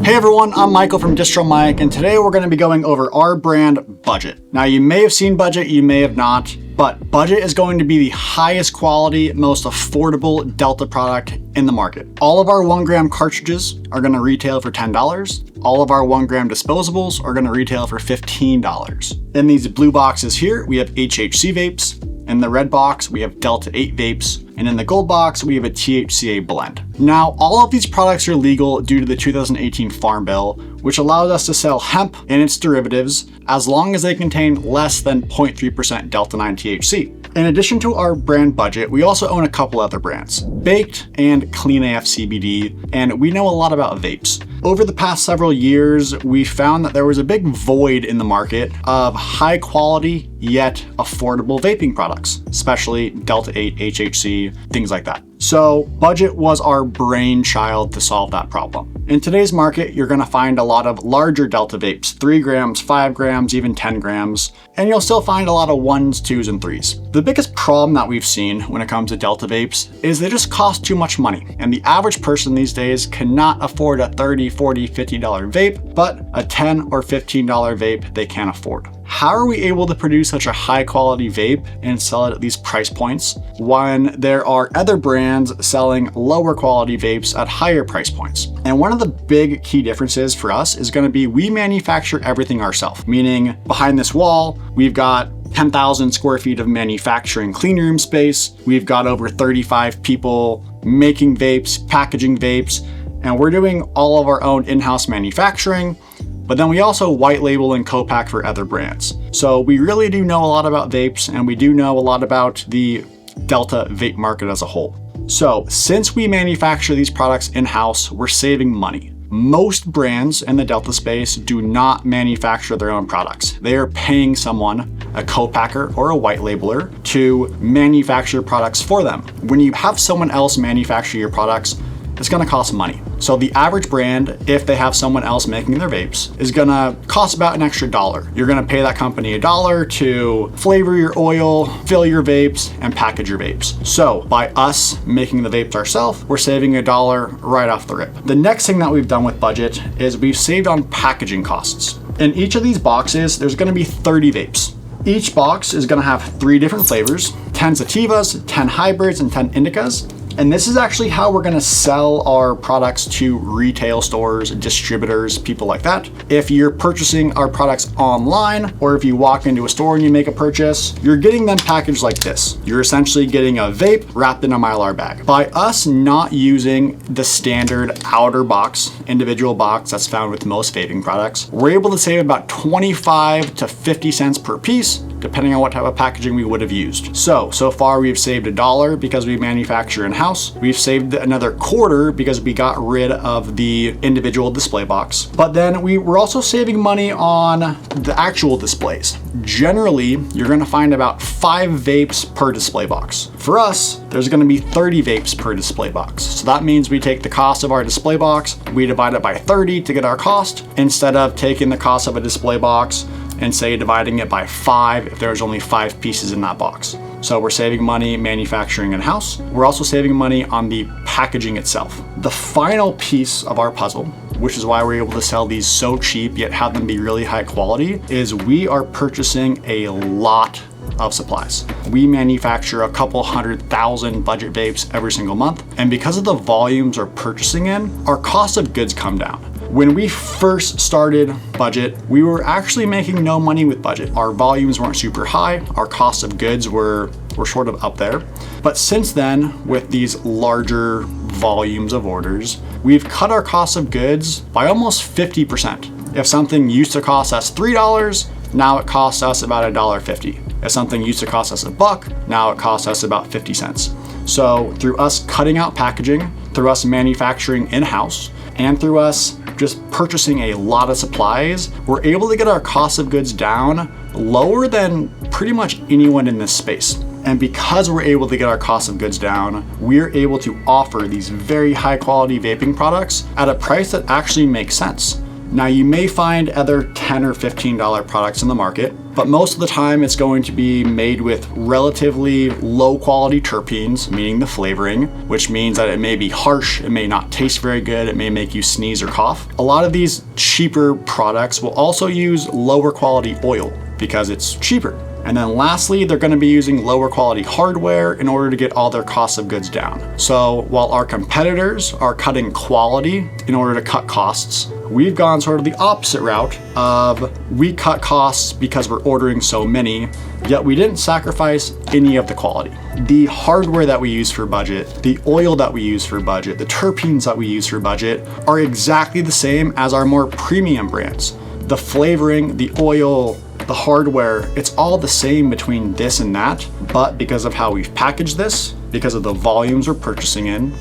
Hey everyone, I'm Michael from DistroMike, and today we're going to be going over our brand, Budget. Now you may have seen Budget, you may have not, but Budget is going to be the highest quality, most affordable Delta product in the market. All of our 1 gram cartridges are going to retail for $10. All of our 1 gram disposables are going to retail for $15. In these blue boxes here, we have HHC vapes. In the red box, we have Delta 8 vapes, and in the gold box, we have a THCA blend. Now, all of these products are legal due to the 2018 Farm Bill, which allows us to sell hemp and its derivatives as long as they contain less than 0.3% Delta 9 THC. In addition to our brand Budget, we also own a couple other brands, Baked and Clean AF CBD, and we know a lot about vapes. Over the past several years, we found that there was a big void in the market of high quality yet affordable vaping products, especially Delta 8, HHC, things like that. So Budget was our brainchild to solve that problem. In today's market, you're going to find a lot of larger Delta vapes, 3 grams, 5 grams, even 10 grams, and you'll still find a lot of 1s, 2s, and 3s. The biggest problem that we've seen when it comes to Delta vapes is they just cost too much money, and the average person these days cannot afford a $30, $40, $50 vape, but a $10 or $15 vape they can't afford. How are we able to produce such a high quality vape and sell it at these price points when there are other brands selling lower quality vapes at higher price points? And one of the big key differences for us is going to be we manufacture everything ourselves, meaning behind this wall, we've got 10,000 square feet of manufacturing clean room space. We've got over 35 people making vapes, packaging vapes, and we're doing all of our own in-house manufacturing. But then we also white label and co-pack for other brands. So we really do know a lot about vapes, and we do know a lot about the Delta vape market as a whole. So since we manufacture these products in-house, we're saving money. Most brands in the Delta space do not manufacture their own products. They are paying someone, a co-packer or a white labeler, to manufacture products for them. When you have someone else manufacture your products, it's gonna cost money. So the average brand, if they have someone else making their vapes, is gonna cost about an extra $1. You're gonna pay that company $1 to flavor your oil, fill your vapes, and package your vapes. So by us making the vapes ourselves, we're saving $1 right off the rip. The next thing that we've done with Budget is we've saved on packaging costs. In each of these boxes, there's gonna be 30 vapes. Each box is gonna have 3 different flavors, 10 sativas, 10 hybrids, and 10 indicas. And this is actually how we're gonna sell our products to retail stores, distributors, people like that. If you're purchasing our products online, or if you walk into a store and you make a purchase, you're getting them packaged like this. You're essentially getting a vape wrapped in a Mylar bag. By us not using the standard outer box, individual box that's found with most vaping products, we're able to save about 25 to 50 cents per piece, depending on what type of packaging we would have used. So far we've saved $1 because we manufacture in-house. We've saved another $0.25 because we got rid of the individual display box. But then we're also saving money on the actual displays. Generally, you're gonna find about 5 vapes per display box. For us, there's gonna be 30 vapes per display box. So that means we take the cost of our display box, we divide it by 30 to get our cost, instead of taking the cost of a display box and say dividing it by 5 if there's only 5 pieces in that box. So we're saving money manufacturing in-house. We're also saving money on the packaging itself. The final piece of our puzzle, which is why we're able to sell these so cheap yet have them be really high quality, is we are purchasing a lot of supplies. We manufacture a couple 100,000 Budget vapes every single month. And because of the volumes we're purchasing in, our cost of goods come down. When we first started Budget, we were actually making no money with Budget. Our volumes weren't super high. Our cost of goods were sort of up there. But since then, with these larger volumes of orders, we've cut our cost of goods by almost 50%. If something used to cost us $3, now it costs us about $1.50. If something used to cost us $1, now it costs us about 50 cents. So through us cutting out packaging, through us manufacturing in-house, and through us just purchasing a lot of supplies, we're able to get our cost of goods down lower than pretty much anyone in this space. And because we're able to get our cost of goods down, we're able to offer these very high quality vaping products at a price that actually makes sense. Now you may find other $10 or $15 products in the market, but most of the time it's going to be made with relatively low quality terpenes, meaning the flavoring, which means that it may be harsh, it may not taste very good, it may make you sneeze or cough. A lot of these cheaper products will also use lower quality oil because it's cheaper. And then lastly, they're going to be using lower quality hardware in order to get all their costs of goods down. So while our competitors are cutting quality in order to cut costs, we've gone sort of the opposite route of we cut costs because we're ordering so many, yet we didn't sacrifice any of the quality. The hardware that we use for budget, the oil that we use for budget, the terpenes that we use for budget are exactly the same as our more premium brands. The flavoring, the oil, the hardware, it's all the same between this and that, but because of how we've packaged this, because of the volumes we're purchasing in,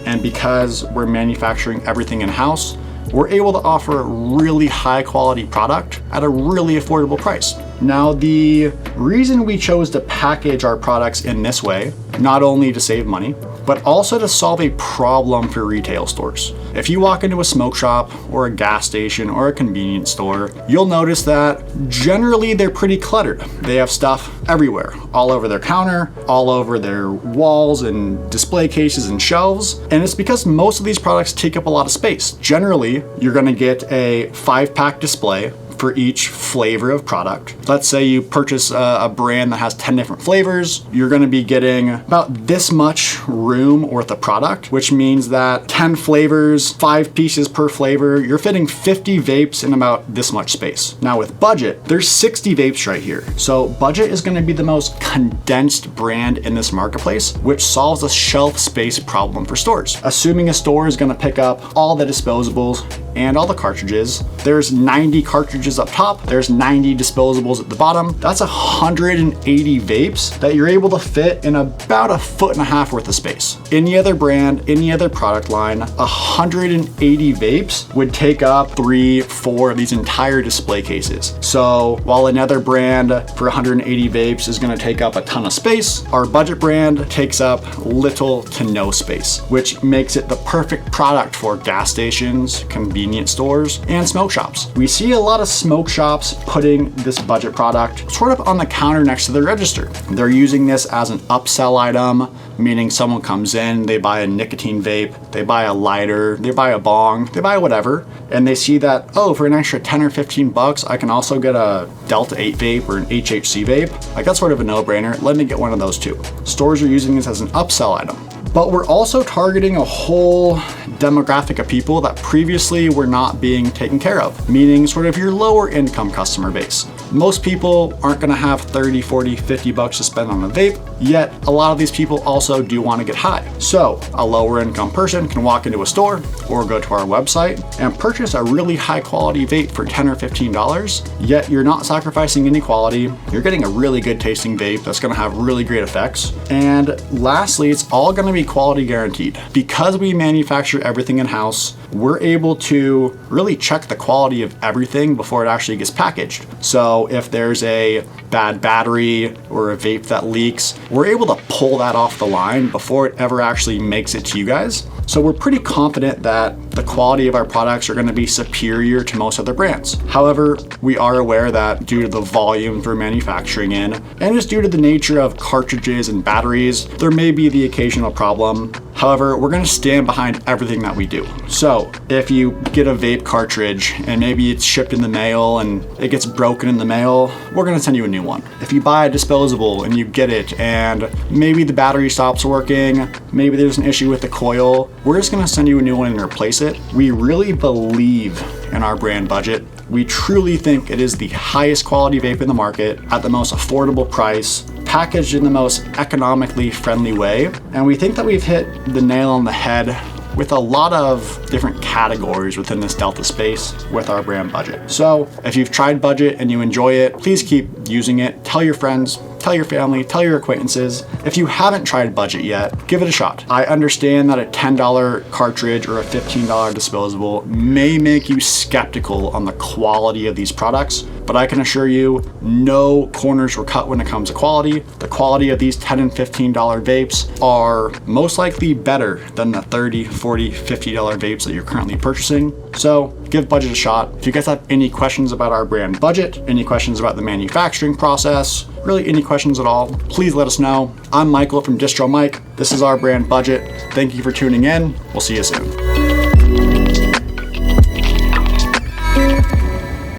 and because we're manufacturing everything in-house, we're able to offer a really high quality product at a really affordable price. Now, the reason we chose to package our products in this way, not only to save money, but also to solve a problem for retail stores. If you walk into a smoke shop or a gas station or a convenience store, you'll notice that generally they're pretty cluttered. They have stuff everywhere, all over their counter, all over their walls and display cases and shelves. And it's because most of these products take up a lot of space. Generally, you're gonna get a 5-pack display for each flavor of product. Let's say you purchase a brand that has 10 different flavors, you're gonna be getting about this much room worth of product, which means that 10 flavors, 5 pieces per flavor, you're fitting 50 vapes in about this much space. Now with Budget, there's 60 vapes right here. So Budget is gonna be the most condensed brand in this marketplace, which solves a shelf space problem for stores. Assuming a store is gonna pick up all the disposables and all the cartridges, there's 90 cartridges up top, there's 90 disposables at the bottom. That's 180 vapes that you're able to fit in about 1.5 feet worth of space. Any other brand, any other product line, 180 vapes would take up 3-4 of these entire display cases. So while another brand for 180 vapes is gonna take up a ton of space, our Budget brand takes up little to no space, which makes it the perfect product for gas stations, convenience stores, and smoke shops. We see a lot of smoke shops putting this Budget product sort of on the counter next to the register. They're using this as an upsell item, meaning someone comes in, they buy a nicotine vape, they buy a lighter, they buy a bong, they buy whatever, and they see that, oh, for an extra 10 or 15 bucks, I can also get a Delta 8 vape or an HHC vape. Like, that's sort of a no-brainer. Let me get one of those too. Stores are using this as an upsell item. But we're also targeting a whole demographic of people that previously were not being taken care of, meaning sort of your lower income customer base. Most people aren't gonna have 30, 40, 50 bucks to spend on a vape, yet a lot of these people also do wanna get high. So a lower income person can walk into a store or go to our website and purchase a really high quality vape for $10 or $15, yet you're not sacrificing any quality. You're getting a really good tasting vape that's gonna have really great effects. And lastly, it's all gonna be quality guaranteed. Because we manufacture everything in-house, we're able to really check the quality of everything before it actually gets packaged. So if there's a bad battery or a vape that leaks, we're able to pull that off the line before it ever actually makes it to you guys. So we're pretty confident that the quality of our products are gonna be superior to most other brands. However, we are aware that due to the volumes we're manufacturing in, and just due to the nature of cartridges and batteries, there may be the occasional problem. However, we're gonna stand behind everything that we do. So if you get a vape cartridge and maybe it's shipped in the mail and it gets broken in the mail, we're gonna send you a new one. If you buy a disposable and you get it and maybe the battery stops working, maybe there's an issue with the coil, we're just gonna send you a new one and replace it. We really believe in our brand Budget. We truly think it is the highest quality vape in the market at the most affordable price, packaged in the most economically friendly way. And we think that we've hit the nail on the head with a lot of different categories within this Delta space with our brand Budget. So if you've tried Budget and you enjoy it, please keep using it. Tell your friends, tell your family, tell your acquaintances. If you haven't tried Budget yet, give it a shot. I understand that a $10 cartridge or a $15 disposable may make you skeptical on the quality of these products, but I can assure you no corners were cut when it comes to quality. The quality of these $10 and $15 vapes are most likely better than the $30, $40, $50 vapes that you're currently purchasing. So give Budget a shot. If you guys have any questions about our brand Budget, any questions about the manufacturing process, really any questions at all, please let us know. I'm Michael from Distro Mike. This is our brand Budget. Thank you for tuning in. We'll see you soon.